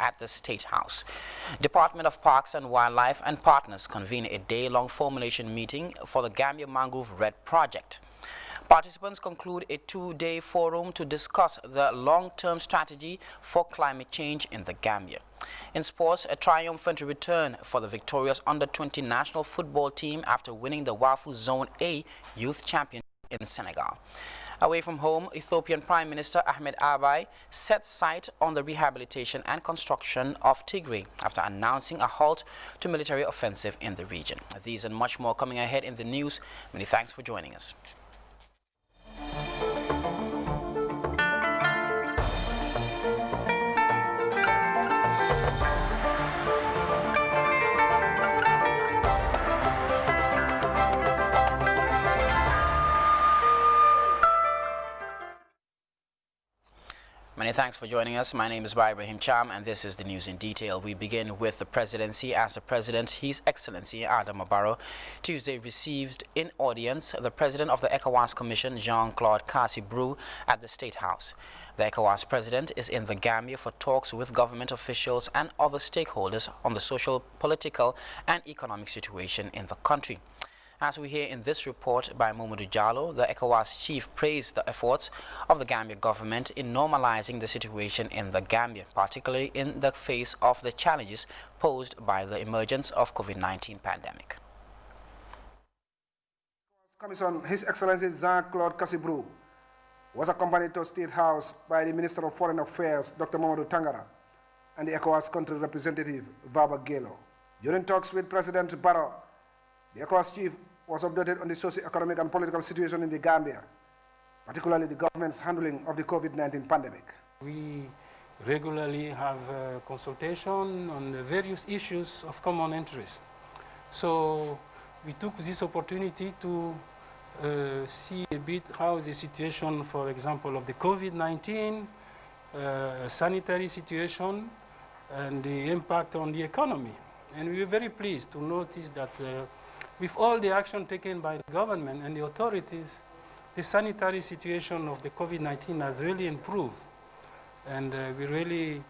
at the State House. Department of Parks and Wildlife and partners convened a day-long formulation meeting for the Gambia Mangrove Red Project. Participants conclude a two-day forum to discuss the long-term strategy for climate change in the Gambia. In sports, a triumphant return for the victorious under-20 national football team after winning the WAFU Zone A Youth Championship in Senegal. Away from home, Ethiopian Prime Minister Ahmed Abiy set sight on the rehabilitation and construction of Tigray after announcing a halt to military offensive in the region. These and much more coming ahead in the news. Many thanks for joining us. Many thanks for joining us. My name is Ibrahim Cham and this is the news in detail. We begin with the presidency. As the president, His Excellency Adama Barrow, Tuesday received in audience the president of the ECOWAS Commission, Jean-Claude Cassibrou, at the State House. The ECOWAS president is in the Gambia for talks with government officials and other stakeholders on the social, political and economic situation in the country. As we hear in this report by Mamadou Jallo, the ECOWAS chief praised the efforts of the Gambia government in normalizing the situation in the Gambia, particularly in the face of the challenges posed by the emergence of COVID-19 pandemic. Commission, His Excellency Jean-Claude Cassibrou was accompanied to State House by the Minister of Foreign Affairs, Dr. Mamadou Tangara, and the ECOWAS country representative, Baba Gelo. During talks with President Barrow, the ECOWAS chief was updated on the socio-economic and political situation in the Gambia, particularly the government's handling of the COVID-19 pandemic. We regularly have consultation on the various issues of common interest. So we took this opportunity to see a bit how the situation, for example, of the COVID-19, sanitary situation, and the impact on the economy. And we were very pleased to notice that with all the action taken by the government and the authorities, the sanitary situation of the COVID-19 has really improved. And we really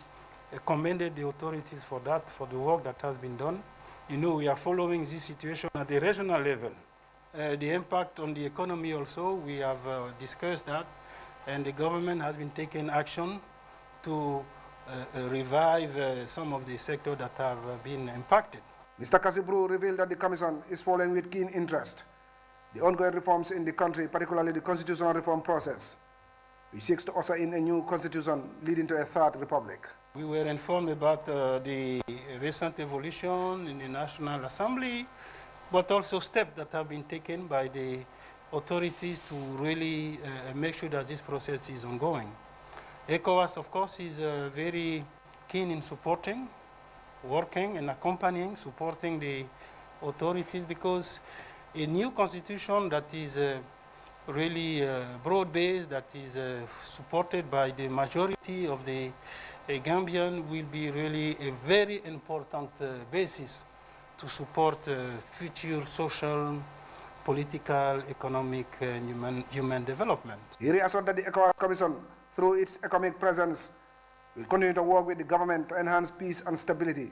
commended the authorities for that, for the work that has been done. You know, we are following this situation at the regional level. The impact on the economy also, we have discussed that, and the government has been taking action to revive some of the sectors that have been impacted. Mr. Cassibrou revealed that the Commission is following with keen interest the ongoing reforms in the country, particularly the constitutional reform process, which seeks to usher in a new constitution leading to a third republic. We were informed about the recent evolution in the National Assembly, but also steps that have been taken by the authorities to really make sure that this process is ongoing. ECOWAS, of course, is very keen in supporting, working and accompanying, supporting the authorities, because a new constitution that is really broad-based, that is supported by the majority of the Gambian, will be really a very important basis to support future social, political, economic, and human development. He reassured that the ECOWAS Commission, through its economic presence, will continue to work with the government to enhance peace and stability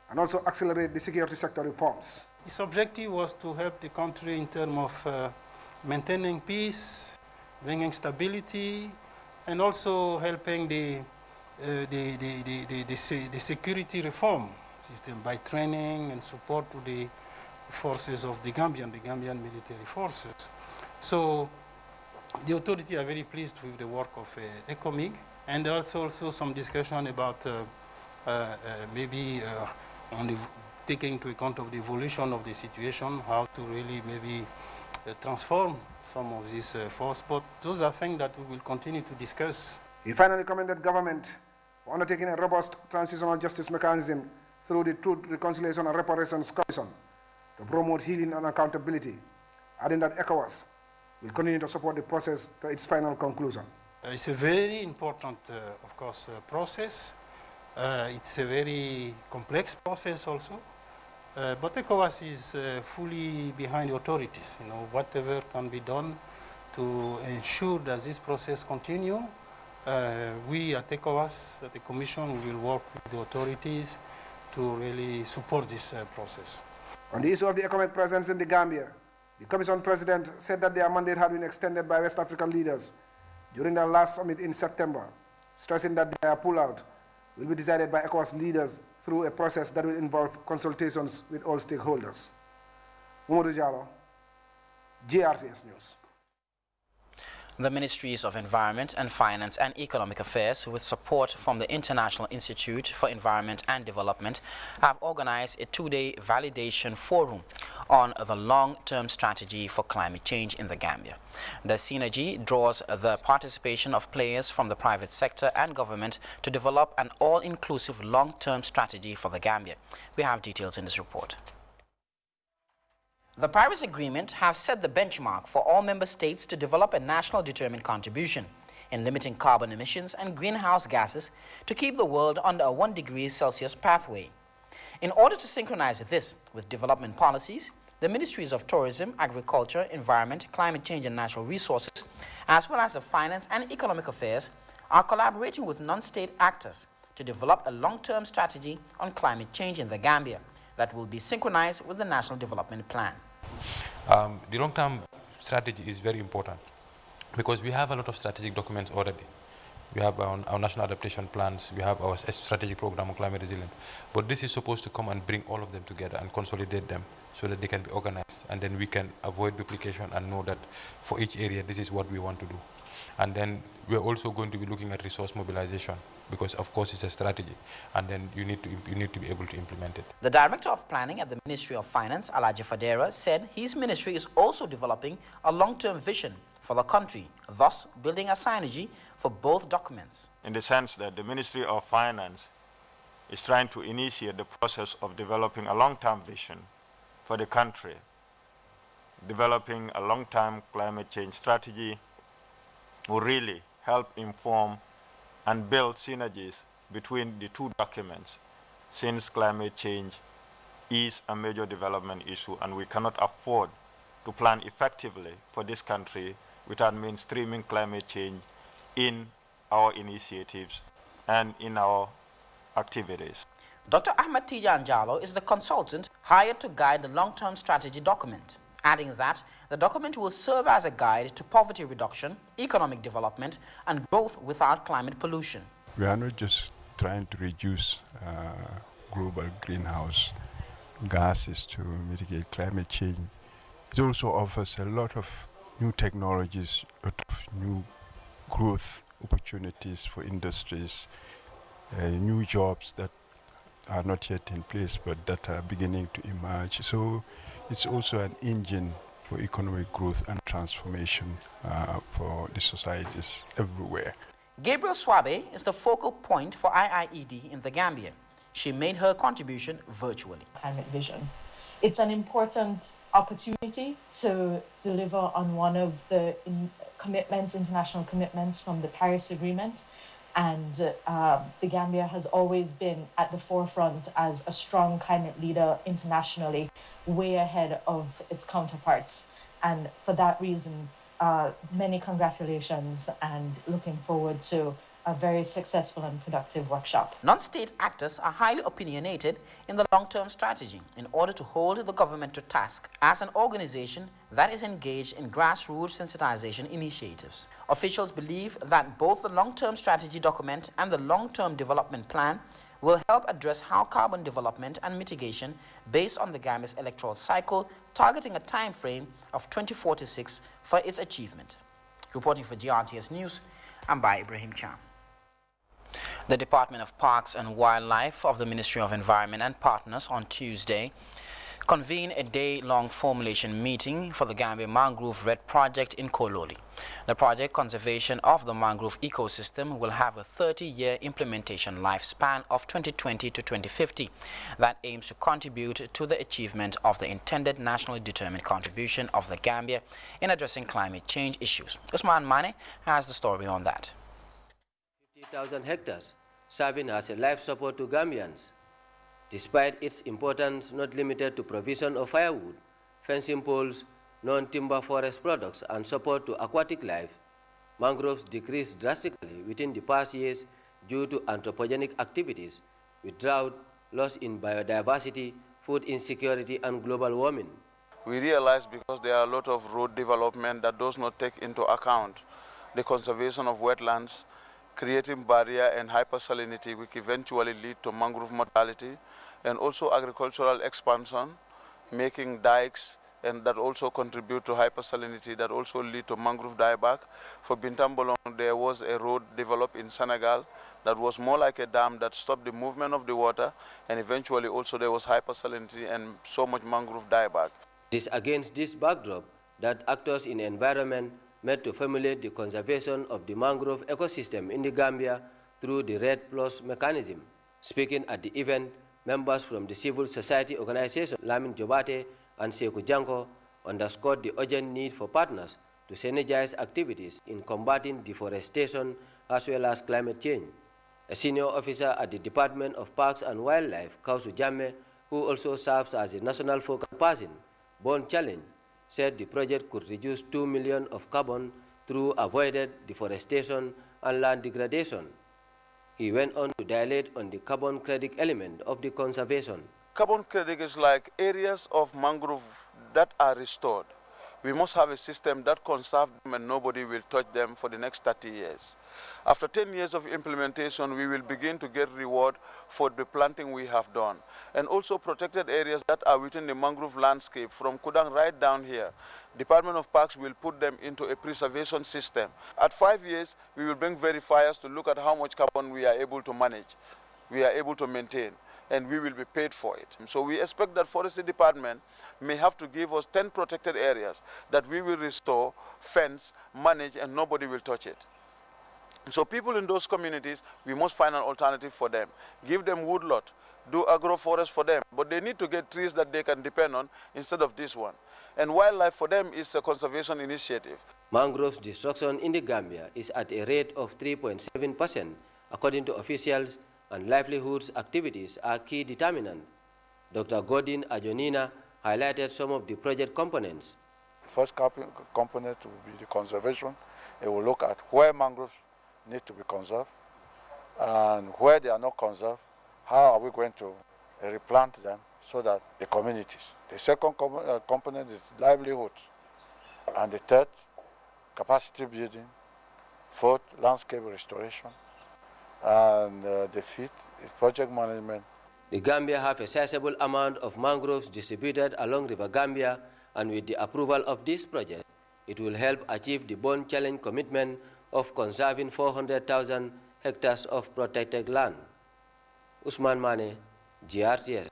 and also accelerate the security sector reforms. Its objective was to help the country in terms of maintaining peace, bringing stability, and also helping the security reform system by training and support to the forces of the Gambian military forces. So the authorities are very pleased with the work of ECOMIG, and there's also some discussion about maybe taking into account of the evolution of the situation, how to really maybe transform some of this force. But those are things that we will continue to discuss. He finally commended government for undertaking a robust transitional justice mechanism through the Truth, Reconciliation and Reparations Commission to promote healing and accountability, adding that ECOWAS will continue to support the process to its final conclusion. It's a very important, of course, process. It's a very complex process also. But ECOWAS is fully behind the authorities. You know, whatever can be done to ensure that this process continue We at ECOWAS, at the Commission, we will work with the authorities to really support this process. On the issue of the economic presence in the Gambia, the Commission President said that their mandate had been extended by West African leaders during their last summit in September, stressing that their pullout will be decided by ECOWAS leaders through a process that will involve consultations with all stakeholders. Mamadou Diallo, GRTS News. The Ministries of Environment and Finance and Economic Affairs, with support from the International Institute for Environment and Development, have organized a two-day validation forum on the long-term strategy for climate change in the Gambia. The synergy draws the participation of players from the private sector and government to develop an all-inclusive long-term strategy for the Gambia. We have details in this report. The Paris Agreement has set the benchmark for all member states to develop a national determined contribution in limiting carbon emissions and greenhouse gases to keep the world under a 1 degree Celsius pathway. In order to synchronize this with development policies, the Ministries of Tourism, Agriculture, Environment, Climate Change and Natural Resources, as well as the Finance and Economic Affairs, are collaborating with non-state actors to develop a long-term strategy on climate change in the Gambia that will be synchronized with the National Development Plan. The long-term strategy is very important because we have a lot of strategic documents already. We have our national adaptation plans, we have our strategic program on climate resilience, but this is supposed to come and bring all of them together and consolidate them so that they can be organized, and then we can avoid duplication and know that for each area this is what we want to do. And then we're also going to be looking at resource mobilization because of course it's a strategy, and then you need to be able to implement it. The Director of Planning at the Ministry of Finance, Alaji Fadera, said his ministry is also developing a long-term vision for the country, thus building a synergy for both documents. In the sense that the Ministry of Finance is trying to initiate the process of developing a long-term vision for the country, developing a long-term climate change strategy will really help inform and build synergies between the two documents, since climate change is a major development issue and we cannot afford to plan effectively for this country without mainstreaming climate change in our initiatives and in our activities. Dr. Ahmed Tijan Jallo is the consultant hired to guide the long-term strategy document, adding that the document will serve as a guide to poverty reduction, economic development, and growth without climate pollution. We are not just trying to reduce global greenhouse gases to mitigate climate change. It also offers a lot of new technologies, a lot of new growth opportunities for industries, new jobs that are not yet in place but that are beginning to emerge. So it's also an engine for economic growth and transformation for the societies everywhere. Gabriel Swabe is the focal point for IIED in the Gambia. She made her contribution virtually. Climate vision. It's an important opportunity to deliver on one of the international commitments from the Paris Agreement. And the Gambia has always been at the forefront as a strong climate leader internationally, way ahead of its counterparts. And for that reason, many congratulations and looking forward to a very successful and productive workshop. Non-state actors are highly opinionated in the long-term strategy in order to hold the government to task as an organization that is engaged in grassroots sensitization initiatives. Officials believe that both the long-term strategy document and the long-term development plan will help address how carbon development and mitigation based on the Gambia's electoral cycle, targeting a time frame of 2046 for its achievement. Reporting for GRTS News, I'm by Ibrahim Cham. The Department of Parks and Wildlife of the Ministry of Environment and partners on Tuesday convened a day-long formulation meeting for the Gambia Mangrove Red Project in Kololi. The project conservation of the mangrove ecosystem will have a 30-year implementation lifespan of 2020 to 2050 that aims to contribute to the achievement of the intended nationally determined contribution of the Gambia in addressing climate change issues. Usman Mane has the story on that. 50,000 hectares, serving as a life support to Gambians. Despite its importance not limited to provision of firewood, fencing poles, non-timber forest products, and support to aquatic life, mangroves decreased drastically within the past years due to anthropogenic activities, with drought, loss in biodiversity, food insecurity, and global warming. We realize because there are a lot of road development that does not take into account the conservation of wetlands, creating barrier and hypersalinity, which eventually lead to mangrove mortality, and also agricultural expansion, making dikes, and that also contribute to hypersalinity, that also lead to mangrove dieback. For Bintambolong, there was a road developed in Senegal that was more like a dam that stopped the movement of the water, and eventually also there was hypersalinity and so much mangrove dieback. It is against this backdrop that actors in the environment met to formulate the conservation of the mangrove ecosystem in the Gambia through the RED+ mechanism. Speaking at the event, members from the civil society organization Lamin Jobate and Sekou Janko underscored the urgent need for partners to synergize activities in combating deforestation as well as climate change. A senior officer at the Department of Parks and Wildlife, Kausu Jamme, who also serves as the national focal person, Bond Challenge, said the project could reduce 2 million of carbon through avoided deforestation and land degradation. He went on to dilate on the carbon credit element of the conservation. Carbon credit is like areas of mangrove that are restored. We must have a system that conserves them and nobody will touch them for the next 30 years. After 10 years of implementation, we will begin to get reward for the planting we have done. And also protected areas that are within the mangrove landscape, from Kudang right down here. Department of Parks will put them into a preservation system. At 5 years, we will bring verifiers to look at how much carbon we are able to manage, we are able to maintain, and we will be paid for it. So we expect that Forestry Department may have to give us 10 protected areas that we will restore, fence, manage, and nobody will touch it. So people in those communities, we must find an alternative for them. Give them woodlot, do agroforest for them, but they need to get trees that they can depend on instead of this one. And wildlife for them is a conservation initiative. Mangrove destruction in the Gambia is at a rate of 3.7%, according to officials, and livelihoods activities are key determinant. Dr. Godin Ajonina highlighted some of the project components. The first component will be the conservation. It will look at where mangroves need to be conserved and where they are not conserved, how are we going to replant them so that the communities. The second component is livelihood, and the third, capacity building. Fourth, landscape restoration, and the fifth is project management. The Gambia have a sizable amount of mangroves distributed along River Gambia, and with the approval of this project, it will help achieve the Bond Challenge commitment of conserving 400,000 hectares of protected land. Usman Mane, GRTS.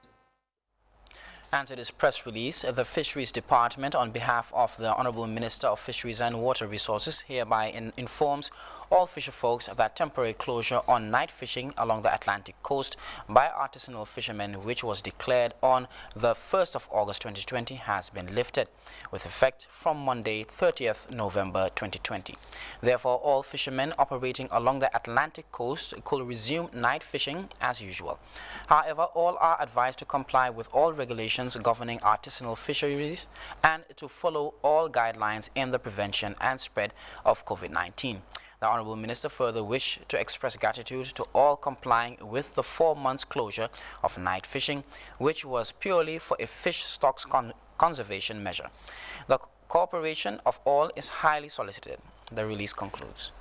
And to this press release, the Fisheries Department, on behalf of the Honorable Minister of Fisheries and Water Resources, hereby informs all fisher folks that temporary closure on night fishing along the Atlantic coast by artisanal fishermen, which was declared on the 1st of August 2020, has been lifted, with effect from Monday, 30th November 2020. Therefore, all fishermen operating along the Atlantic coast could resume night fishing as usual. However, all are advised to comply with all regulations governing artisanal fisheries and to follow all guidelines in the prevention and spread of COVID-19. The Honourable Minister further wished to express gratitude to all complying with the 4 months closure of night fishing, which was purely for a fish stocks conservation measure. The cooperation of all is highly solicited. The release concludes.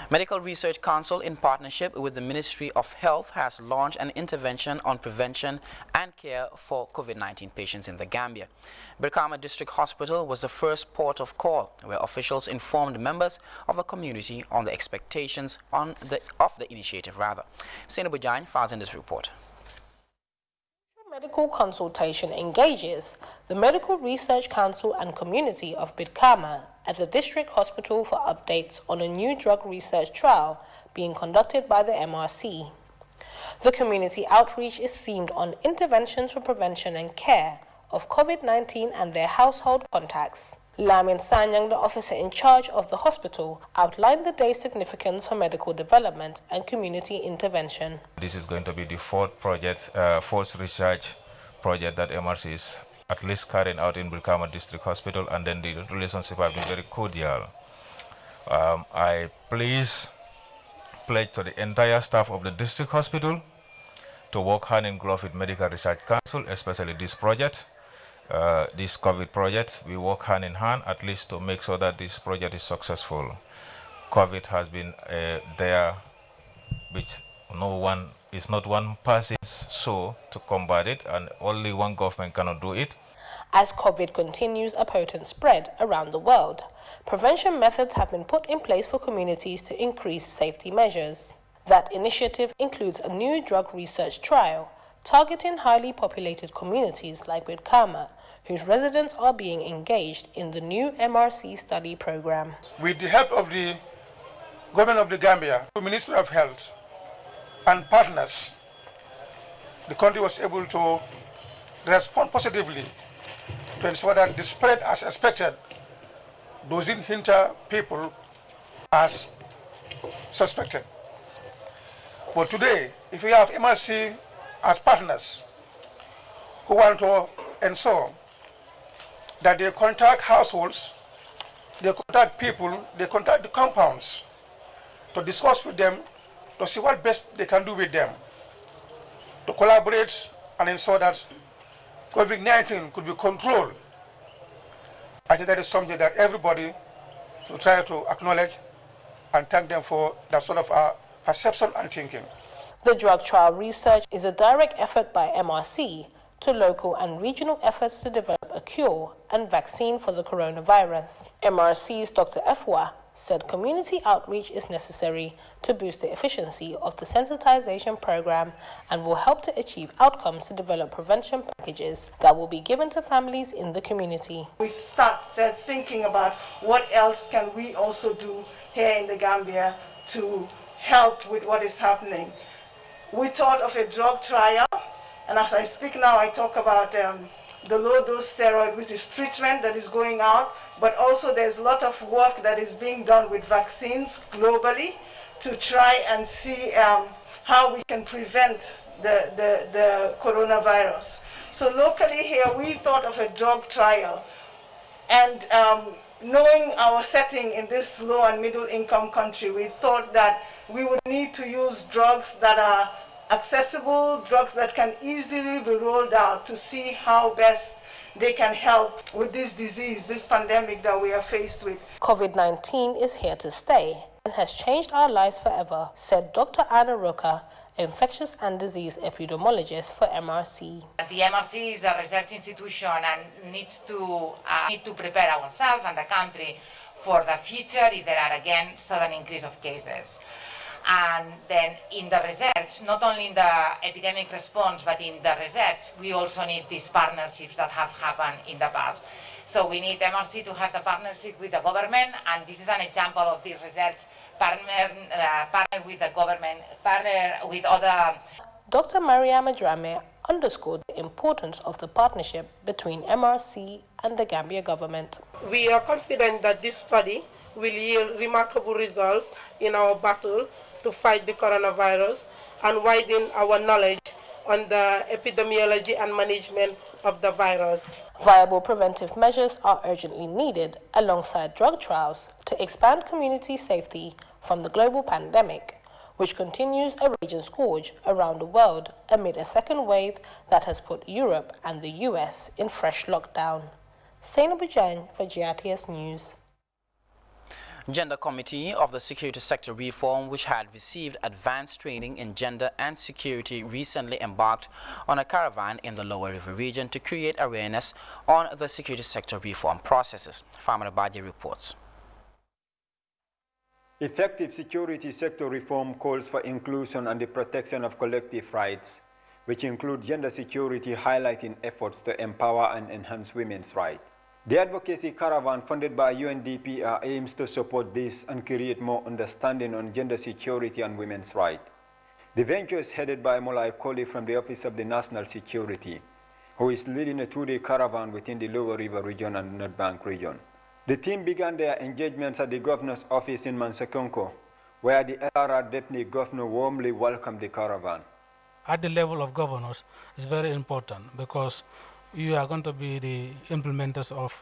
Medical Research Council, in partnership with the Ministry of Health, has launched an intervention on prevention and care for COVID-19 patients in the Gambia. Brikama District Hospital was the first port of call, where officials informed members of the community on the expectations of the initiative. Senabu Jain files in this report. Medical consultation engages the Medical Research Council and community of Bidkama at the district hospital for updates on a new drug research trial being conducted by the MRC. The community outreach is themed on interventions for prevention and care of COVID-19 and their household contacts. Lamin Sanyang, the officer in charge of the hospital, outlined the day's significance for medical development and community intervention. This is going to be the fourth research project that MRC is at least carrying out in Brikama District Hospital, and then the relationship have been very cordial. I pledge to the entire staff of the district hospital to work hand in glove with Medical Research Council, especially this project, this COVID project. We work hand in hand at least to make sure that this project is successful. COVID has been there, which is not one person's soul to combat it, and only one government cannot do it. As COVID continues a potent spread around the world, prevention methods have been put in place for communities to increase safety measures. That initiative includes a new drug research trial targeting highly populated communities like Brikama, whose residents are being engaged in the new MRC study program. With the help of the Government of the Gambia, the Ministry of Health, and partners, the country was able to respond positively to ensure that the spread as expected doesn't hinder people as suspected. But today, if we have MRC as partners who want to ensure that they contact households, they contact people, they contact the compounds to discuss with them, to see what best they can do with them, to collaborate and ensure that COVID-19 could be controlled. I think that is something that everybody should try to acknowledge and thank them for that sort of perception and thinking. The drug trial research is a direct effort by MRC to local and regional efforts to develop a cure and vaccine for the coronavirus. MRC's Dr. Efwa said community outreach is necessary to boost the efficiency of the sensitization program and will help to achieve outcomes to develop prevention packages that will be given to families in the community. We started thinking about what else can we also do here in the Gambia to help with what is happening. We thought of a drug trial, and as I speak now, I talk about the low-dose steroid, which is treatment that is going out, but also there's a lot of work that is being done with vaccines globally to try and see how we can prevent the coronavirus. So locally here, we thought of a drug trial, and knowing our setting in this low and middle income country, we thought that we would need to use drugs that are accessible, drugs that can easily be rolled out to see how best they can help with this disease, this pandemic that we are faced with. COVID-19 is here to stay and has changed our lives forever, said Dr. Anna Roca, infectious and disease epidemiologist for MRC. The MRC is a research institution and needs to prepare ourselves and the country for the future if there are again sudden increase of cases. And then in the research, not only in the epidemic response, but in the research, we also need these partnerships that have happened in the past. So we need MRC to have the partnership with the government, and this is an example of this research partner with the government, partner with other. Dr. Mariama Drame underscored the importance of the partnership between MRC and the Gambia government. We are confident that this study will yield remarkable results in our battle to fight the coronavirus and widen our knowledge on the epidemiology and management of the virus. Viable preventive measures are urgently needed alongside drug trials to expand community safety from the global pandemic, which continues a raging scourge around the world amid a second wave that has put Europe and the US in fresh lockdown. Sainabu Jang for GRTS News. Gender Committee of the Security Sector Reform, which had received advanced training in gender and security, recently embarked on a caravan in the Lower River region to create awareness on the security sector reform processes. Famara Baji reports. Effective security sector reform calls for inclusion and the protection of collective rights, which include gender security, highlighting efforts to empower and enhance women's rights. The advocacy caravan funded by UNDP aims to support this and create more understanding on gender security and women's rights. The venture is headed by Molai Koli from the Office of the National Security, who is leading a two-day caravan within the Lower River region and North Bank region. The team began their engagements at the governor's office in Mansakonko, where the LRR Deputy Governor warmly welcomed the caravan. At the level of governors, it's very important because you are going to be the implementers of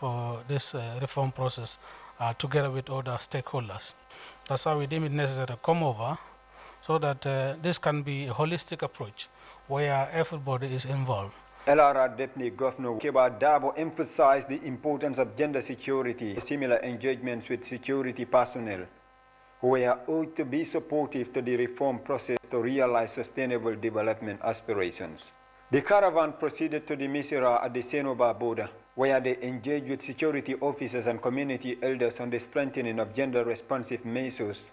this reform process together with other stakeholders. That's why we deem it necessary to come over so that this can be a holistic approach where everybody is involved. LRR Deputy Governor Keba Dabo emphasized the importance of gender security, similar engagements with security personnel, who were ought to be supportive to the reform process to realize sustainable development aspirations. The caravan proceeded to the Misira at the Senoba border, where they engaged with security officers and community elders on the strengthening of gender-responsive measures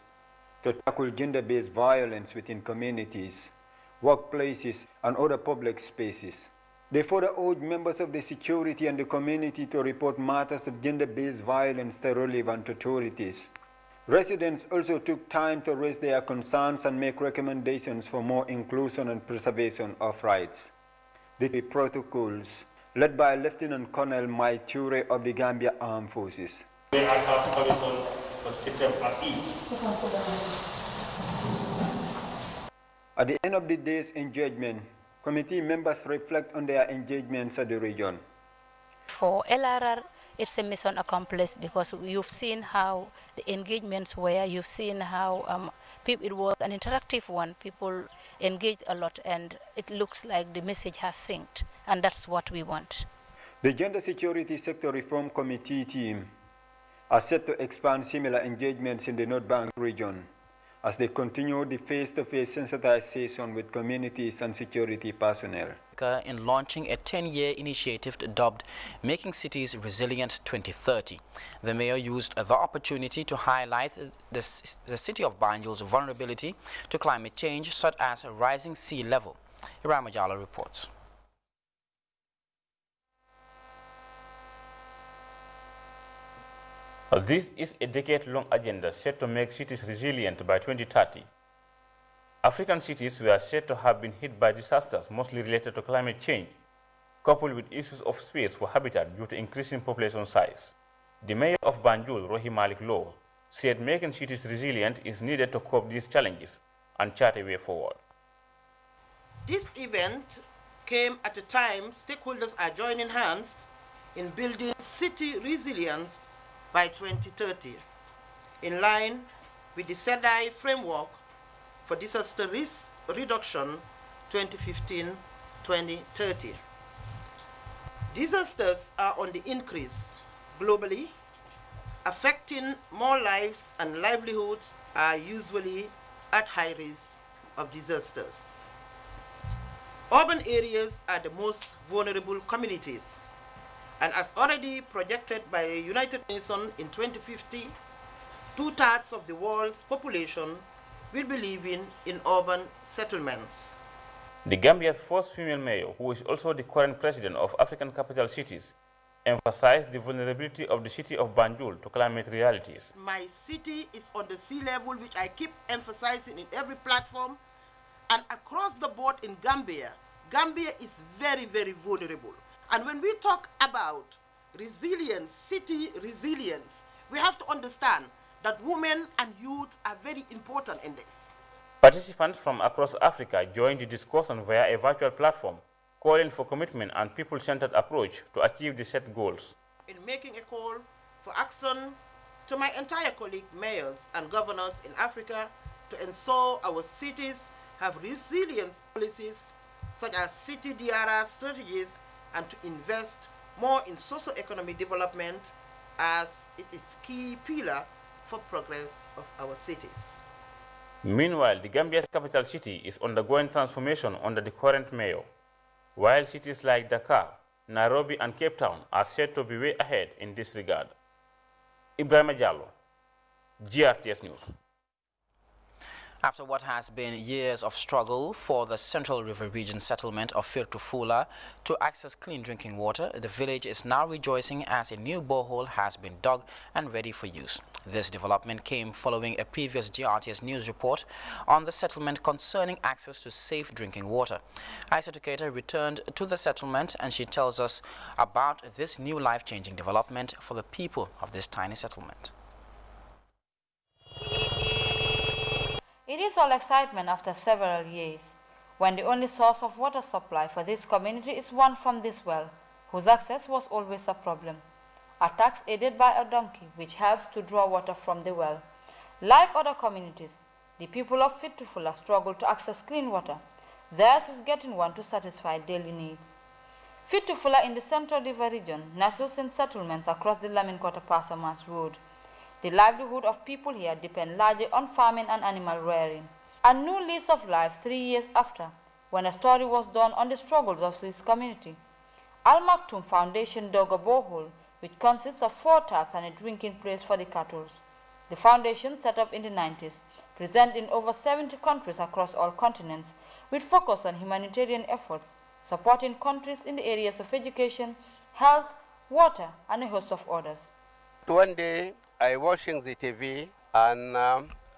to tackle gender-based violence within communities, workplaces, and other public spaces. They further urged members of the security and the community to report matters of gender-based violence to relevant authorities. Residents also took time to raise their concerns and make recommendations for more inclusion and preservation of rights. The protocols, led by Lieutenant Colonel Mai Ture of the Gambia Armed Forces. At the end of the day's engagement, committee members reflect on their engagements at the region. For LRR, it's a mission accomplished because you've seen how the engagements were, you've seen how it was an interactive one. People engaged a lot, and it looks like the message has synced, and that's what we want. The Gender Security Sector Reform Committee team are set to expand similar engagements in the North Bank region as they continue the face-to-face sensitization with communities and security personnel. In launching a 10-year initiative dubbed Making Cities Resilient 2030. The mayor used the opportunity to highlight the city of Banjul's vulnerability to climate change, such as a rising sea level. Ibrahim Ajala reports. This is a decade-long agenda set to make cities resilient by 2030. African cities were said to have been hit by disasters mostly related to climate change, coupled with issues of space for habitat due to increasing population size. The mayor of Banjul, Rohi Malik Low, said making cities resilient is needed to cope these challenges and chart a way forward. This event came at a time stakeholders are joining hands in building city resilience by 2030, in line with the SEDI framework for disaster risk reduction 2015-2030. Disasters are on the increase globally, affecting more lives, and livelihoods are usually at high risk of disasters. Urban areas are the most vulnerable communities, and as already projected by the United Nations in 2050, 2/3 of the world's population will be living in urban settlements. The Gambia's first female mayor, who is also the current president of African Capital Cities, emphasized the vulnerability of the city of Banjul to climate realities. My city is on the sea level, which I keep emphasizing in every platform, and across the board in Gambia, Gambia is very, very vulnerable. And when we talk about resilience, city resilience, we have to understand that women and youth are very important in this. Participants from across Africa joined the discussion via a virtual platform, calling for commitment and people-centered approach to achieve the set goals. In making a call for action to my entire colleague mayors and governors in Africa to ensure our cities have resilience policies such as city DRR strategies, and to invest more in socio-economic development as it is key pillar for progress of our cities. Meanwhile, the Gambia's capital city is undergoing transformation under the current mayor, while cities like Dakar, Nairobi, and Cape Town are said to be way ahead in this regard. Ibrahim Jallo, GRTS News. After what has been years of struggle for the Central River Region settlement of Firtufula to access clean drinking water, the village is now rejoicing as a new borehole has been dug and ready for use. This development came following a previous GRTS news report on the settlement concerning access to safe drinking water. Isa Tuketa returned to the settlement, and she tells us about this new life-changing development for the people of this tiny settlement. It is all excitement after several years, when the only source of water supply for this community is one from this well, whose access was always a problem. A tax aided by a donkey which helps to draw water from the well. Like other communities, the people of Fitufula struggle to access clean water. Theirs is getting one to satisfy daily needs. Fitufula in the Central River region nestles in settlements across the Laminkota-Pasamas Road. The livelihood of people here depend largely on farming and animal rearing. A new lease of life 3 years after, when a story was done on the struggles of this community. Maktoum Foundation dug a borehole which consists of 4 taps and a drinking place for the cattle. The foundation, set up in the 90s, present in over 70 countries across all continents, with focus on humanitarian efforts, supporting countries in the areas of education, health, water, and a host of others. One day, I watching the TV, and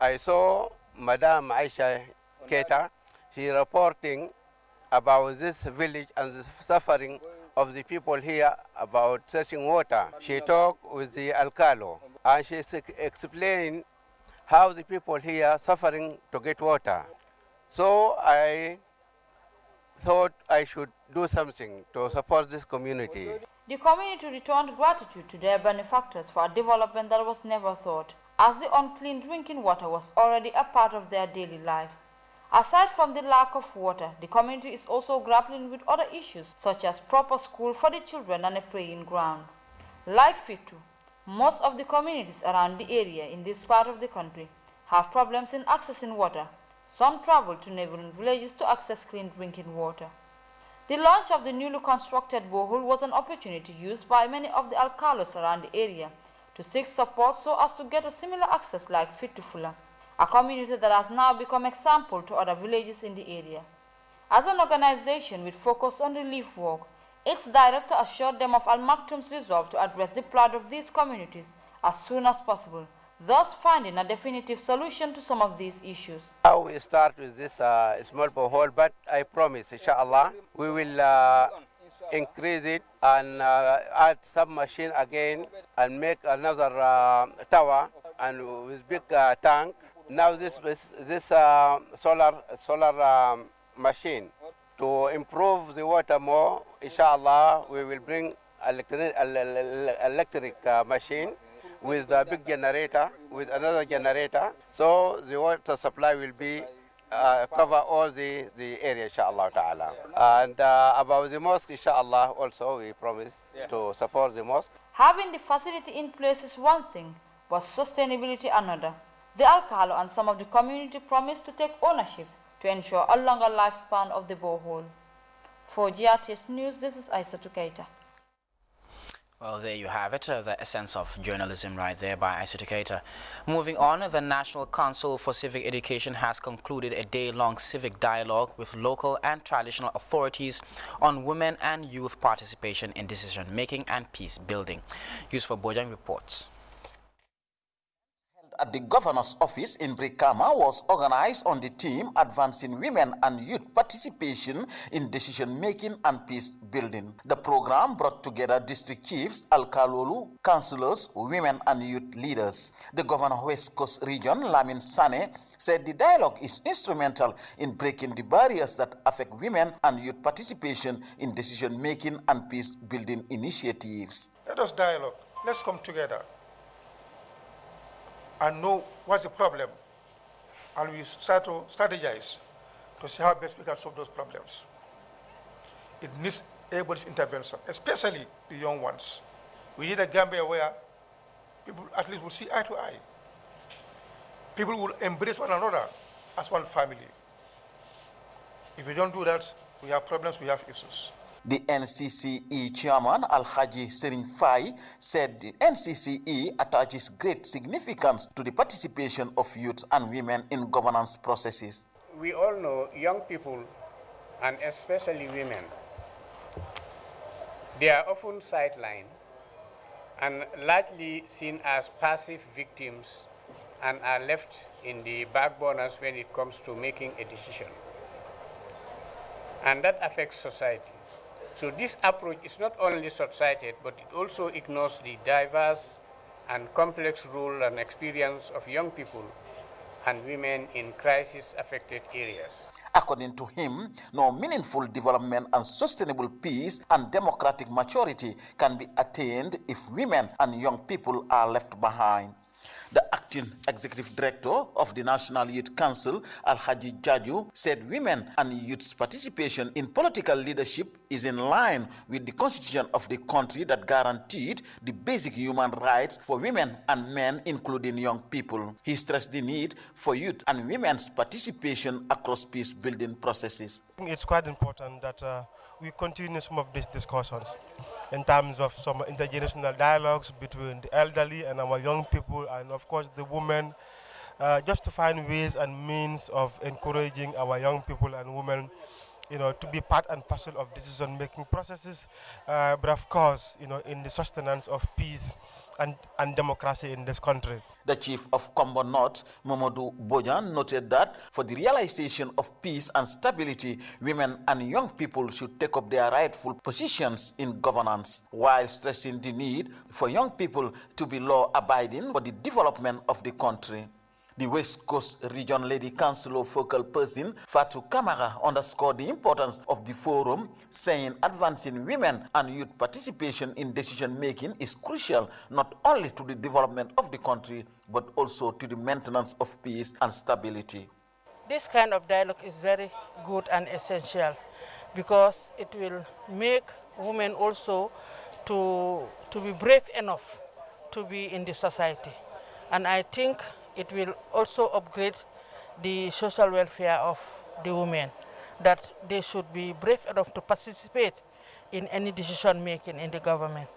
I saw Madame Aisha Keta. She reporting about this village and the suffering of the people here about searching water. She talked with the Alcalo, and she explained how the people here suffering to get water. So I thought I should do something to support this community. The community returned gratitude to their benefactors for a development that was never thought, as the unclean drinking water was already a part of their daily lives. Aside from the lack of water, the community is also grappling with other issues, such as proper school for the children and a praying ground. Like Fitu, most of the communities around the area in this part of the country have problems in accessing water. Some travel to neighboring villages to access clean drinking water. The launch of the newly constructed borehole was an opportunity used by many of the alcalos around the area to seek support so as to get a similar access like Fitufula, a community that has now become example to other villages in the area. As an organization with focus on relief work, its director assured them of Maktoum's resolve to address the plight of these communities as soon as possible, thus finding a definitive solution to some of these issues. Now we start with this small borehole, but I promise, inshallah, we will increase it and add some machine again and make another tower and with big tank. Now this solar machine to improve the water more. Inshallah, we will bring electric machine with a big generator, with another generator, so the water supply will be cover all the area, inshallah ta'ala. And about the mosque, inshallah, also we promise to support the mosque. Having the facility in place is one thing, but sustainability another. The Alcalo and some of the community promised to take ownership to ensure a longer lifespan of the borehole. For GRTS News, this is Aissatou Keita. Well, there you have it, the essence of journalism right there by Aissatou Keita. Moving on, the National Council for Civic Education has concluded a day-long civic dialogue with local and traditional authorities on women and youth participation in decision-making and peace building. Yusuf Bojang reports. At the governor's office in Brikama was organized on the theme Advancing Women and Youth Participation in Decision-Making and Peace Building. The program brought together district chiefs, alkalolu, councillors, women and youth leaders. The governor of West Coast Region, Lamin Sane, said the dialogue is instrumental in breaking the barriers that affect women and youth participation in decision-making and peace-building initiatives. Let us dialogue. Let's come together and know what's the problem, and we start to strategize to see how best we can solve those problems. It needs everybody's intervention, especially the young ones. We need a Gambia where people at least will see eye to eye. People will embrace one another as one family. If we don't do that, we have problems, we have issues. The NCCE chairman, Al-Haji Serin Fai, said the NCCE attaches great significance to the participation of youths and women in governance processes. We all know young people, and especially women, they are often sidelined and largely seen as passive victims and are left in the backburners when it comes to making a decision. And that affects society. So this approach is not only short-sighted, but it also ignores the diverse and complex role and experience of young people and women in crisis-affected areas. According to him, no meaningful development and sustainable peace and democratic maturity can be attained if women and young people are left behind. The acting executive director of the National Youth Council, Alhaji Jaju, said women and youth's participation in political leadership is in line with the constitution of the country that guaranteed the basic human rights for women and men, including young people. He stressed the need for youth and women's participation across peace-building processes. It's quite important that we continue some of these discussions in terms of some intergenerational dialogues between the elderly and our young people, and of course the women, just to find ways and means of encouraging our young people and women, to be part and parcel of decision-making processes, but of course, in the sustenance of peace and democracy in this country. The chief of Combo North, Mamadou Bojan, noted that for the realization of peace and stability, women and young people should take up their rightful positions in governance, while stressing the need for young people to be law-abiding for the development of the country. The West Coast Region Lady Council focal person, Fatou Kamara, underscored the importance of the forum, saying advancing women and youth participation in decision-making is crucial not only to the development of the country, but also to the maintenance of peace and stability. This kind of dialogue is very good and essential because it will make women also to be brave enough to be in the society. And I think it will also upgrade the social welfare of the women, that they should be brave enough to participate in any decision making in the government.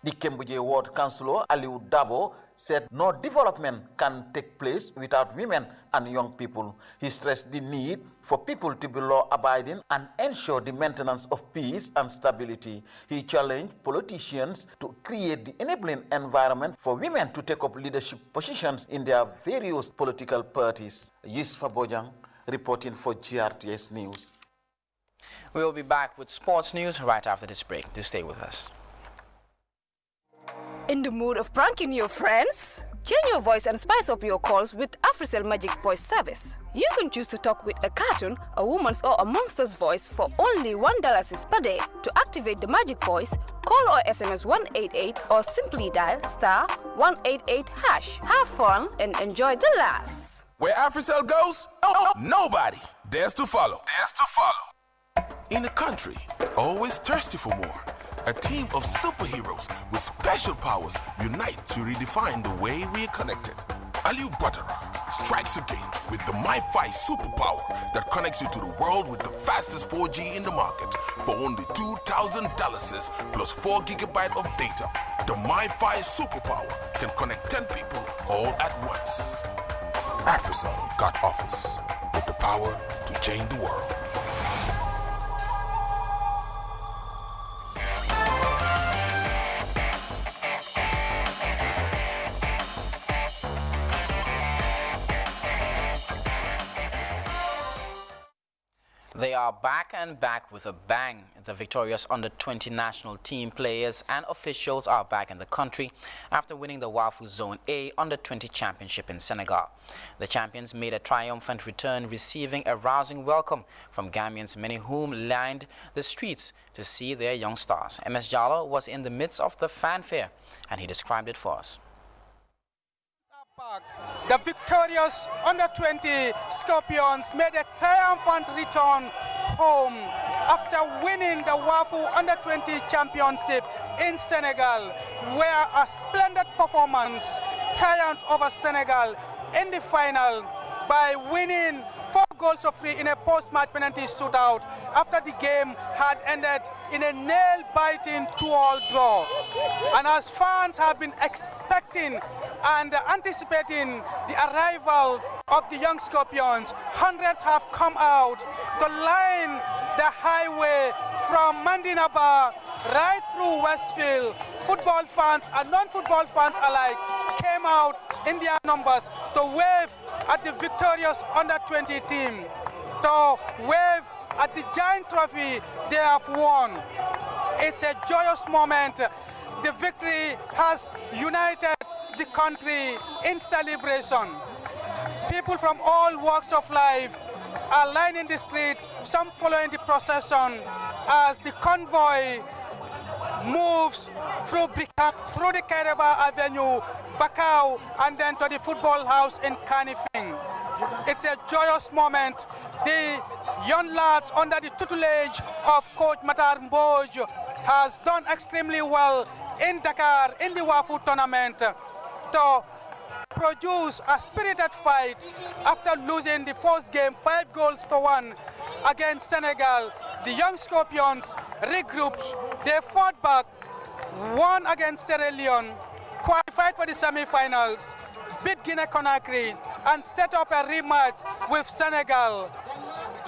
The Kembuje Ward Councillor Aliou Dabo said no development can take place without women and young people. He stressed the need for people to be law-abiding and ensure the maintenance of peace and stability. He challenged politicians to create the enabling environment for women to take up leadership positions in their various political parties. Yusfa Bojang reporting for GRTS News. We will be back with sports news right after this break. Do stay with us. In the mood of pranking your friends? Change your voice and spice up your calls with AfriCell Magic Voice service. You can choose to talk with a cartoon, a woman's or a monster's voice for only $1 per day. To activate the magic voice, call or SMS 188 or simply dial *188#. Have fun and enjoy the laughs. Where AfriCell goes, nobody dares to follow. In a country always thirsty for more, a team of superheroes with special powers unite to redefine the way we are connected. Aliou Badara strikes again with the MiFi superpower that connects you to the world with the fastest 4G in the market for only $2,000 plus 4 GB of data. The MiFi superpower can connect 10 people all at once. AfriCell got office with the power to change the world. They are back and back with a bang. The victorious under-20 national team players and officials are back in the country after winning the WAFU Zone A under-20 championship in Senegal. The champions made a triumphant return, receiving a rousing welcome from Gambians, many whom lined the streets to see their young stars. MS Jallo was in the midst of the fanfare, and he described it for us. The victorious under-20 Scorpions made a triumphant return home after winning the WAFU under-20 championship in Senegal, where a splendid performance triumphed over Senegal in the final by winning 4 goals to 3 in a post-match penalty shootout after the game had ended in a nail-biting 2-all draw. And as fans have been expecting and anticipating the arrival of the young Scorpions, hundreds have come out to line the highway from Mandinaba right through Westfield. Football fans and non-football fans alike came out in their numbers to wave at the victorious under-20 team, to wave at the giant trophy they have won. It's a joyous moment. The victory has united the country in celebration. People from all walks of life are lining the streets, some following the procession as the convoy moves through the Kairaba Avenue, Bakau, and then to the football house in Kanifing. It's a joyous moment. The young lads under the tutelage of Coach Matar Mboj has done extremely well in Dakar in the Wafu tournament to produce a spirited fight after losing the first game 5-1 against Senegal. The young Scorpions regrouped, they fought back, won against Sierra Leone, qualified for the semi-finals, beat Guinea-Conakry, and set up a rematch with Senegal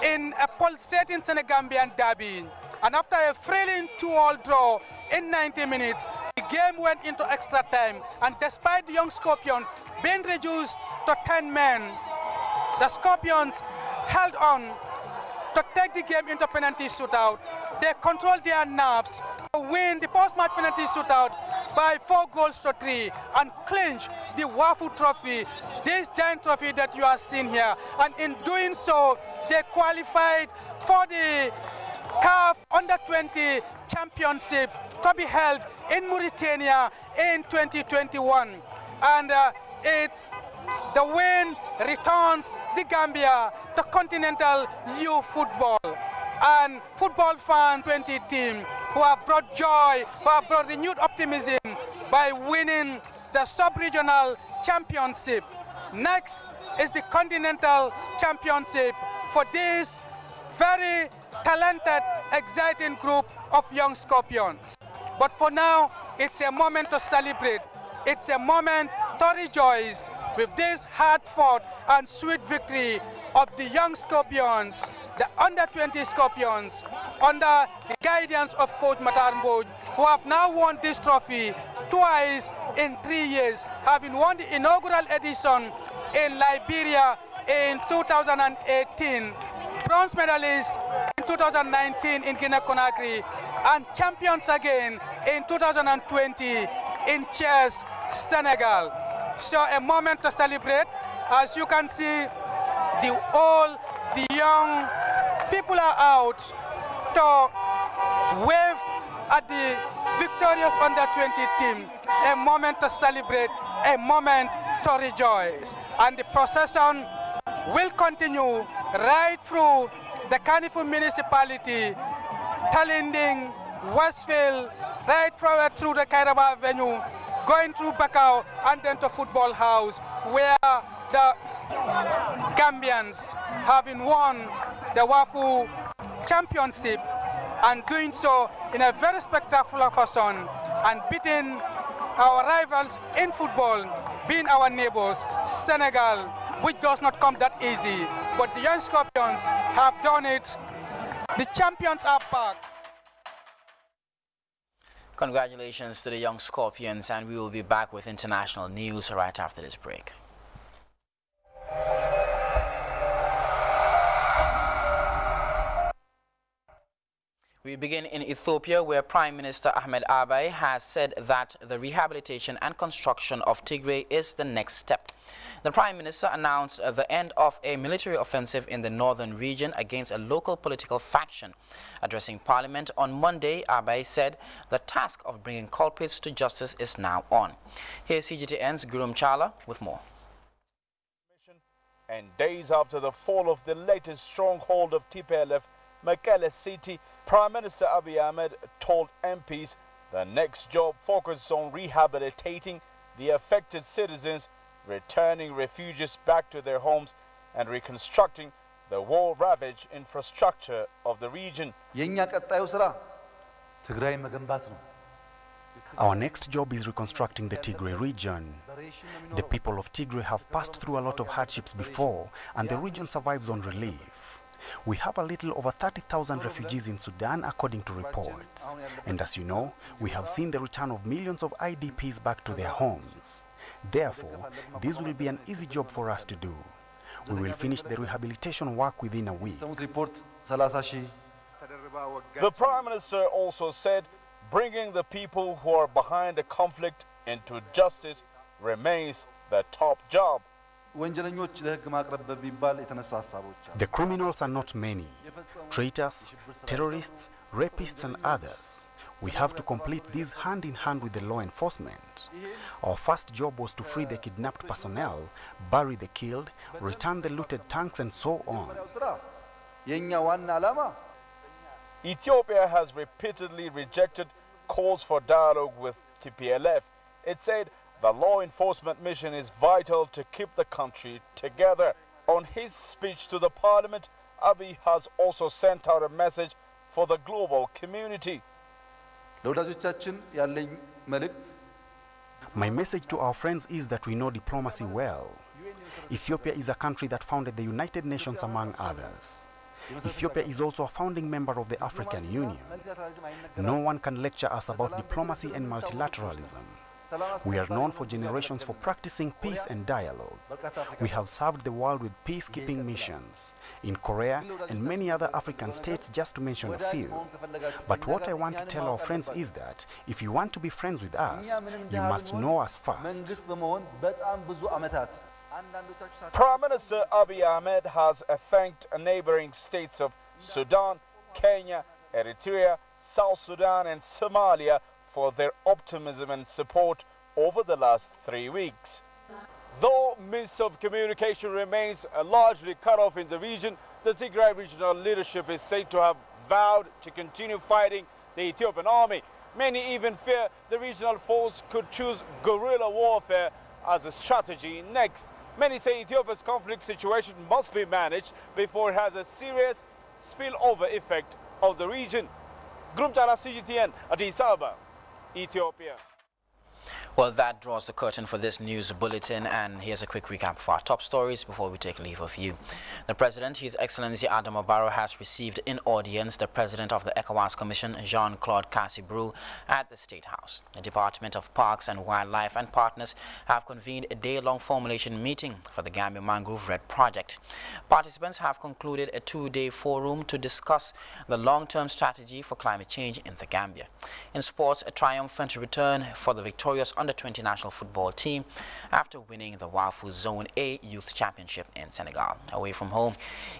in a pulsating Senegambian derby. And after a thrilling 2-all draw in 90 minutes, the game went into extra time. And despite the young Scorpions being reduced to 10 men, the Scorpions held on to take the game into penalty shootout. They controlled their nerves to win the post-match penalty shootout by 4-3 and clinch the Wafu Trophy, this giant trophy that you are seeing here. And in doing so, they qualified for the CAF Under-20 Championship to be held in Mauritania in 2021. And it's the win returns the Gambia to continental youth football. And football fans 20 team who have brought joy, who have brought renewed optimism by winning the sub-regional championship. Next is the continental championship for this very talented, exciting group of young Scorpions. But for now, it's a moment to celebrate. It's a moment to rejoice with this hard-fought and sweet victory of the young Scorpions, the under-20 Scorpions, under the guidance of Coach Matar Mboj, who have now won this trophy twice in 3 years, having won the inaugural edition in Liberia in 2018, bronze medalists in 2019 in Guinea-Conakry, and champions again in 2020 in chess, Senegal. So a moment to celebrate. As you can see, the old, the young, people are out to wave at the victorious under-20 team. A moment to celebrate, a moment to rejoice. And the procession will continue right through the Kanifing municipality, Talinding, Westfield, right through the Kairaba Avenue, going through Bakau and then to Football House, where the Gambians having won the Wafu Championship and doing so in a very spectacular fashion and beating our rivals in football, being our neighbors, Senegal, which does not come that easy. But the young Scorpions have done it. The champions are back. Congratulations to the young Scorpions, and we will be back with international news right after this break. We begin in Ethiopia, where Prime Minister Ahmed Abiy has said that the rehabilitation and construction of Tigray is the next step. The Prime Minister announced the end of a military offensive in the northern region against a local political faction. Addressing Parliament on Monday, Abiy said the task of bringing culprits to justice is now on. Here's CGTN's Gurum Chala with more. And days after the fall of the latest stronghold of TPLF, Mekelle City, Prime Minister Abiy Ahmed told MPs the next job focuses on rehabilitating the affected citizens, returning refugees back to their homes, and reconstructing the war-ravaged infrastructure of the region. Our next job is reconstructing the Tigray region. The people of Tigray have passed through a lot of hardships before, and the region survives on relief. We have a little over 30,000 refugees in Sudan, according to reports. And as you know, we have seen the return of millions of IDPs back to their homes. Therefore, this will be an easy job for us to do. We will finish the rehabilitation work within a week. The Prime Minister also said bringing the people who are behind the conflict into justice remains the top job. The criminals are not many. Traitors, terrorists, rapists and others. We have to complete this hand in hand with the law enforcement. Our first job was to free the kidnapped personnel, bury the killed, return the looted tanks and so on. Ethiopia has repeatedly rejected calls for dialogue with TPLF. It said the law enforcement mission is vital to keep the country together. On his speech to the parliament, Abiy has also sent out a message for the global community. My message to our friends is that we know diplomacy well. Ethiopia is a country that founded the United Nations among others. Ethiopia is also a founding member of the African Union. No one can lecture us about diplomacy and multilateralism. We are known for generations for practicing peace and dialogue. We have served the world with peacekeeping missions in Korea and many other African states, just to mention a few. But what I want to tell our friends is that if you want to be friends with us, you must know us first. Prime Minister Abiy Ahmed has thanked neighboring states of Sudan, Kenya, Eritrea, South Sudan and Somalia for their optimism and support over the last 3 weeks. Though means of communication remains largely cut off in the region, the Tigray regional leadership is said to have vowed to continue fighting the Ethiopian army. Many even fear the regional force could choose guerrilla warfare as a strategy next. Many say Ethiopia's conflict situation must be managed before it has a serious spillover effect of the region. Grumtara CGTN, Addis Ababa, Ethiopia. Well, that draws the curtain for this news bulletin, and here's a quick recap of our top stories before we take leave of you. The President, His Excellency Adama Barrow, has received in audience the President of the ECOWAS Commission, Jean-Claude Cassibrou, at the State House. The Department of Parks and Wildlife and partners have convened a day-long formulation meeting for the Gambia Mangrove Red Project. Participants have concluded a 2-day forum to discuss the long-term strategy for climate change in the Gambia. In sports, a triumphant return for the victorious Under-20 national football team after winning the WAFU Zone A Youth Championship in Senegal. Away from home,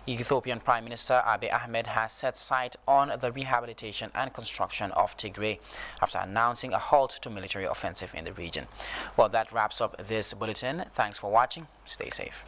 Ethiopian Prime Minister Abiy Ahmed has set sight on the rehabilitation and construction of Tigray after announcing a halt to military offensive in the region. Well, that wraps up this bulletin. Thanks for watching. Stay safe.